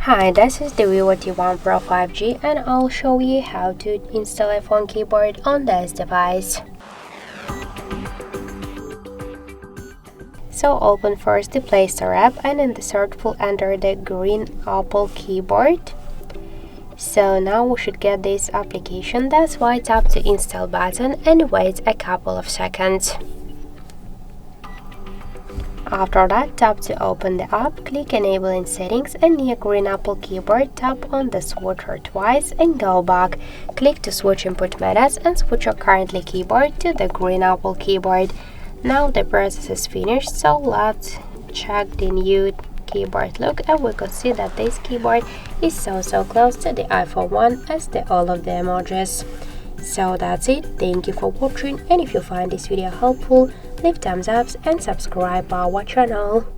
Hi, this is the Vivo T1 Pro 5G and I'll show you how to install iPhone keyboard on this device. So open first the Play Store app and in the search pull enter the green Apple keyboard. So now we should get this application, that's why tap the install button and wait a couple of seconds. After that, tap to open the app, click Enable in Settings and near green Apple keyboard, tap on the switcher twice and go back. Click to switch input methods and switch your currently keyboard to the green Apple keyboard. Now the process is finished, so let's check the new keyboard look and we could see that this keyboard is so close to the iPhone 1 as all of the emojis. So that's it, thank you for watching, and if you find this video helpful, leave thumbs up and subscribe our channel.